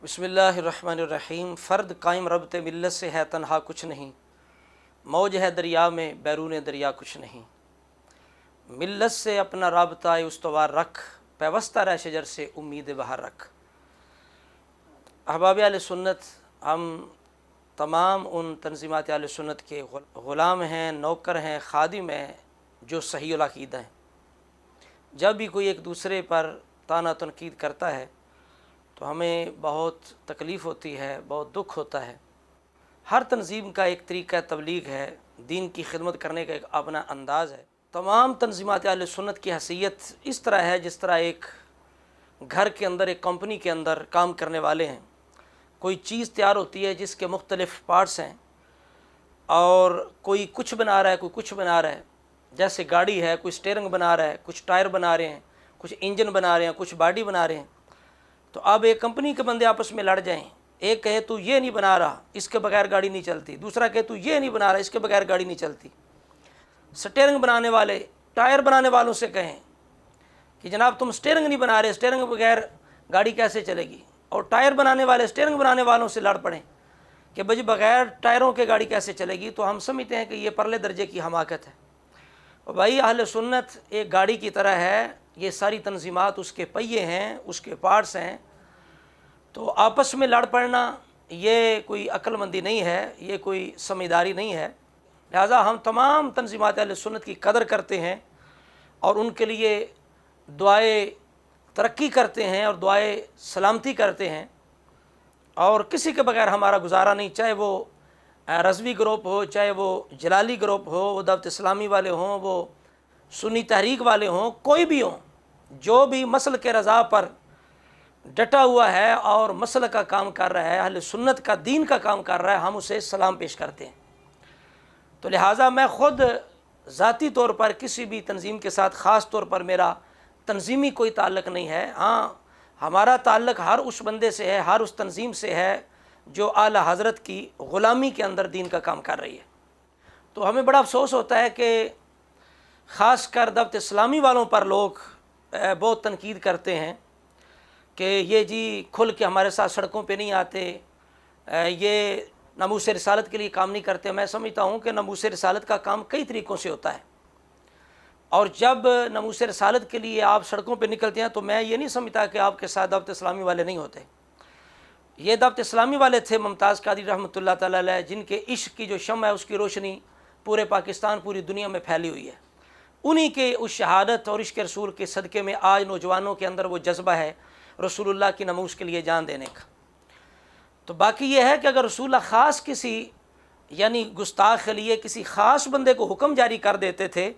बिस्मिल्लाहिर्रहमानिर्रहीम। फ़र्द कायम रब्ते मिल्लत से है तन्हा कुछ नहीं, मौज है दरिया में बैरून दरिया कुछ नहीं। मिल्लत से अपना राबता उस्तवार रख, पैवस्ता रह शजर से उम्मीद बहार रख। अहबाब अहले सुन्नत, हम तमाम उन तंज़ीमात अहले सुन्नत के ग़ुलाम हैं, नौकर हैं, खादिम हैं जो सही अक़ीदा हैं। जब भी कोई एक दूसरे पर ताना तनकीद करता है तो हमें बहुत तकलीफ़ होती है, बहुत दुख होता है। हर तंज़ीम का एक तरीक़ा तबलीग है, दीन की खिदमत करने का एक अपना अंदाज़ है। तमाम तंज़ीमात अहले सुन्नत की हैसियत इस तरह है जिस तरह एक घर के अंदर, एक कंपनी के अंदर काम करने वाले हैं। कोई चीज़ तैयार होती है जिसके मुख्तलिफ़ पार्ट्स हैं और कोई कुछ बना रहा है, कोई कुछ बना रहा है। जैसे गाड़ी है, कोई स्टीयरिंग बना रहा है, कुछ टायर बना रहे हैं, कुछ इंजन बना रहे हैं, कुछ बॉडी बना रहे हैं। तो अब एक कंपनी के बंदे आपस में लड़ जाएं, एक कहे तू ये नहीं बना रहा, इसके बगैर गाड़ी नहीं चलती, दूसरा कहे तू ये नहीं बना रहा, इसके बगैर गाड़ी नहीं चलती। स्टीयरिंग बनाने वाले टायर बनाने वालों से कहें कि जनाब तुम स्टीयरिंग नहीं बना रहे, स्टीयरिंग के बगैर गाड़ी कैसे चलेगी। और टायर बनाने वाले स्टीयरिंग बनाने वालों से लड़ पड़ें कि भाई बगैर टायरों के गाड़ी कैसे चलेगी। तो हम समझते हैं कि ये परले दर्जे की हमाकत है। और भाई अहले सुन्नत एक गाड़ी की तरह है, ये सारी तंज़ीमात उसके पहिए हैं, उसके पार्ट्स हैं। तो आपस में लड़ पड़ना ये कोई अक्लमंदी नहीं है, ये कोई समझदारी नहीं है। लिहाजा हम तमाम तंज़ीमात अहले सुन्नत की कदर करते हैं और उनके लिए दुआए तरक्की करते हैं और दुआए सलामती करते हैं। और किसी के बगैर हमारा गुजारा नहीं, चाहे वो रज़वी ग्रुप हो, चाहे वो जलाली ग्रुप हो, वो दावत इस्लामी वाले हों, वो सुन्नी तहरीक वाले हों, कोई भी हो, जो भी मसल के रज़ा पर डटा हुआ है और मसल का काम कर रहा है, अहले सुन्नत का दीन का काम कर रहा है, हम उसे सलाम पेश करते हैं। तो लिहाजा मैं ख़ुद ज़ाती तौर पर किसी भी तंज़ीम के साथ ख़ास तौर पर मेरा तंज़ीमी कोई ताल्लुक़ नहीं है। हाँ, हमारा ताल्लुक़ हर उस बंदे से है, हर उस तंज़ीम से है जो आला हज़रत की ग़ुलामी के अंदर दीन का काम कर रही है। तो हमें बड़ा अफसोस होता है कि ख़ास कर दावत इस्लामी वालों पर लोग बहुत तनकीद करते हैं कि ये जी खुल के हमारे साथ सड़कों पे नहीं आते, ये नमूस रिसालत के लिए काम नहीं करते। मैं समझता हूँ कि नमूस रिसालत का काम कई तरीक़ों से होता है और जब नमूस रिसालत के लिए आप सड़कों पे निकलते हैं तो मैं ये नहीं समझता कि आपके साथ दावत इस्लामी वाले नहीं होते। ये दावत इस्लामी वाले थे मुमताज़ कादरी रहमतुल्लाह तआला अलैह, जिनके इश्क की जो शम्म है उसकी रोशनी पूरे पाकिस्तान, पूरी दुनिया में फैली हुई है। उन्हीं के उस शहादत और इश्क रसूल के सदक़े में आज नौजवानों के अंदर वो जज्बा है रसूलुल्लाह की नमूस के लिए जान देने का। तो बाकी ये है कि अगर रसूलुल्लाह ख़ास किसी यानी गुस्ताख के लिए किसी ख़ास बंदे को हुक्म जारी कर देते थे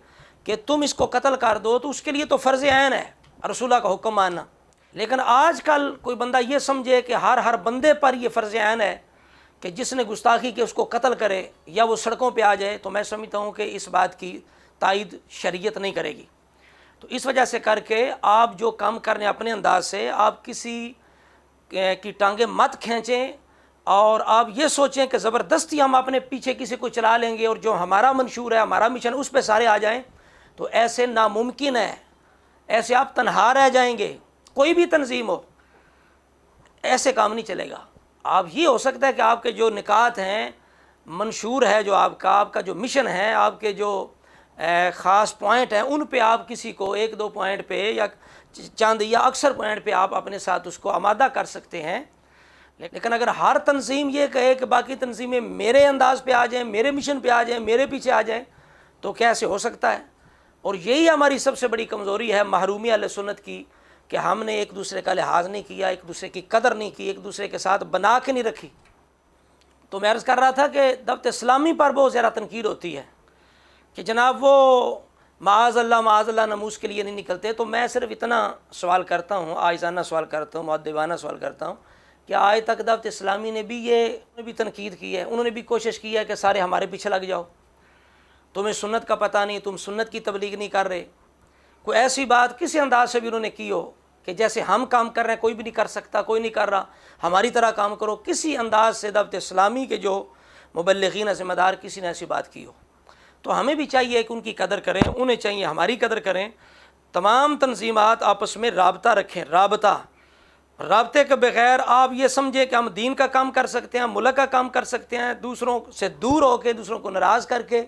कि तुम इसको कत्ल कर दो, तो उसके लिए तो फ़र्ज़ ऐन है रसूलुल्लाह का हुक्म मानना। लेकिन आजकल कोई बंदा ये समझे कि हर बंदे पर यह फ़र्ज़ ऐन है कि जिसने गुस्ताखी के उसको कत्ल करे या वो सड़कों पे आ जाए, तो मैं समझता हूँ कि इस बात की तायद शरीयत नहीं करेगी। तो इस वजह से करके आप जो काम करने अपने अंदाज से, आप किसी की टांगें मत खींचें और आप ये सोचें कि ज़बरदस्ती हम अपने पीछे किसी को चला लेंगे और जो हमारा मंशूर है, हमारा मिशन, उस पर सारे आ जाएं। तो ऐसे नामुमकिन है, ऐसे आप तन्हा रह जाएंगे। कोई भी तंजीम हो, ऐसे काम नहीं चलेगा। आप ये हो सकता है कि आपके जो निकात हैं, मंशूर है जो आपका जो मिशन है, आपके जो ख़ास पॉइंट हैं, उन पे आप किसी को एक दो पॉइंट पे या चंद या अक्सर पॉइंट पे आप अपने साथ उसको आमादा कर सकते हैं। लेकिन अगर हर तंजीम ये कहे कि बाकी तंजीमें मेरे अंदाज पे आ जाएं, मेरे मिशन पे आ जाएं, मेरे पीछे आ जाएं, तो कैसे हो सकता है। और यही हमारी सबसे बड़ी कमज़ोरी है महरूमी अहले सुन्नत की कि हमने एक दूसरे का लिहाज नहीं किया, एक दूसरे की कदर नहीं की, एक दूसरे के साथ बना के नहीं रखी। तो मैं अर्ज़ कर रहा था कि दावत इस्लामी पर बहुत ज़्यादा तनकीद होती है कि जनाब वो माअज़ल्लाह नमूस के लिए नहीं निकलते। तो मैं सिर्फ इतना सवाल करता हूँ, आइज़ाना सवाल करता हूँ, मुअद्दिबाना सवाल करता हूँ कि आज तक दावत इस्लामी ने भी तनकीद की है, उन्होंने भी कोशिश की है कि सारे हमारे पीछे लग जाओ, तुम्हें सुन्नत का पता नहीं, तुम सुन्नत की तबलीग नहीं कर रहे। कोई ऐसी बात किसी अंदाज से भी उन्होंने की हो कि जैसे हम काम कर रहे हैं कोई भी नहीं कर सकता, कोई नहीं कर रहा, हमारी तरह काम करो, किसी अंदाज से दावत इस्लामी के जो मुबल्लिगीन ज़िम्मेदार किसी ने ऐसी बात की हो। तो हमें भी चाहिए कि उनकी कदर करें, उन्हें चाहिए हमारी कदर करें। तमाम तंजीमात आपस में राबता रखें, राबता رابطے کے بغیر آپ یہ سمجھے کہ ہم دین کا کام کر سکتے ہیں، ملک کا کام کر سکتے ہیں، دوسروں سے دور ہو کے، دوسروں کو ناراض کر کے،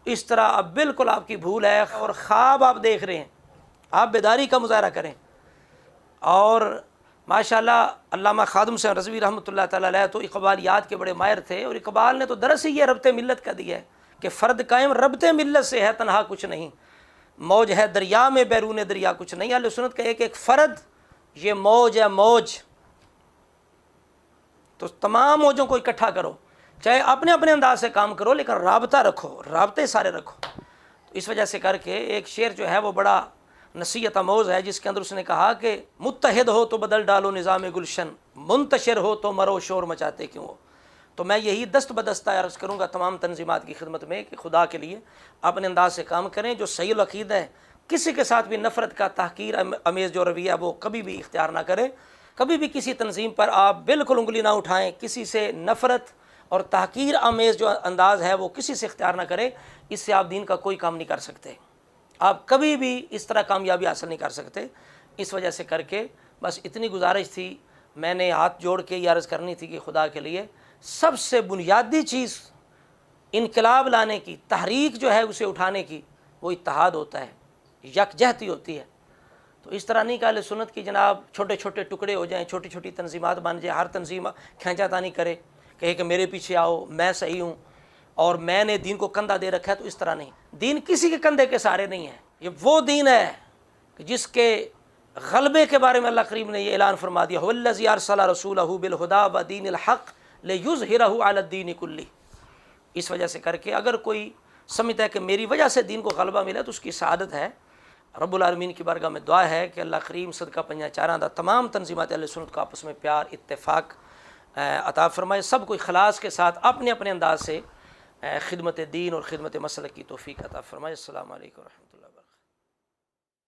اس طرح اب بالکل آپ کی بھول ہے، اور خواب آپ دیکھ رہے ہیں، آپ بیداری کا مظاہرہ کریں۔ اور ماشاءاللہ علامہ خادم حسین رضوی رحمۃ اللہ تعالیٰ علیہ تو اقبالیات کے بڑے ماہر تھے، اور اقبال نے تو درس ہی یہ ربط ملت کا دیا ہے کہ فرد قائم ربط ملت سے ہے، تنہا کچھ نہیں، موج ہے دریا میں بیرون دریا کچھ نہیں۔ اہل سنت کا ایک فرد یہ موج ہے، موج۔ تو تمام موجوں کو اکٹھا کرو، چاہے اپنے اپنے انداز سے کام کرو، لیکن رابطہ رکھو، رابطے سارے رکھو۔ تو اس وجہ سے کر کے ایک شعر جو ہے وہ بڑا نصیحت آموز ہے، جس کے اندر اس نے کہا کہ متحد ہو تو بدل ڈالو نظام گلشن، منتشر ہو تو مرو شور مچاتے کیوں ہو۔ تو میں یہی دست بدستہ عرض کروں گا تمام تنظیمات کی خدمت میں کہ خدا کے لیے اپنے انداز سے کام کریں، جو صحیح العقیدہ ہے، کسی کے ساتھ بھی نفرت کا تحقیر امیز جو رویہ ہے وہ کبھی بھی اختیار نہ کرے، کبھی بھی کسی تنظیم پر آپ بالکل انگلی نہ اٹھائیں، کسی سے نفرت اور تحقیر آمیز جو انداز ہے وہ کسی سے اختیار نہ کرے، اس سے آپ دین کا کوئی کام نہیں کر سکتے، آپ کبھی بھی اس طرح کامیابی حاصل نہیں کر سکتے۔ اس وجہ سے کر کے بس اتنی گزارش تھی، میں نے ہاتھ جوڑ کے یہ عرض کرنی تھی کہ خدا کے لیے سب سے بنیادی چیز انقلاب لانے کی، تحریک جو ہے اسے اٹھانے کی، وہ اتحاد ہوتا ہے، یکجہتی ہوتی ہے۔ تو اس طرح نہیں کہ اہل سنت کی جناب چھوٹے چھوٹے ٹکڑے ہو جائیں، چھوٹی چھوٹی تنظیمات بن جائیں، ہر تنظیم کھینچا تانی کرے، کہے کہ میرے پیچھے آؤ، میں صحیح ہوں اور میں نے دین کو کندھا دے رکھا ہے۔ تو اس طرح نہیں، دین کسی کے کندھے کے سہارے نہیں ہے، یہ وہ دین ہے کہ جس کے غلبے کے بارے میں اللہ کریم نے یہ اعلان فرما دیا، هو الذی ارسل رسولہ بالہدی ودین الحق لیظہرہ علی الدین کلہ۔ اس وجہ سے کر کے اگر کوئی سمجھتا ہے کہ میری وجہ سے دین کو غلبہ ملا تو اس کی سعادت ہے۔ رب العالمین کی بارگاہ میں دعا ہے کہ اللہ کریم صدقہ پنجہ چاراں دا تمام تنظیمات اہل سنت کو آپس میں پیار اتفاق عطا فرمائے، سب کو اخلاص کے ساتھ اپنے اپنے انداز سے خدمت دین اور خدمت مسلک کی توفیق عطا فرمائے۔ السلام علیکم ورحمۃ اللہ وبرکاتہ۔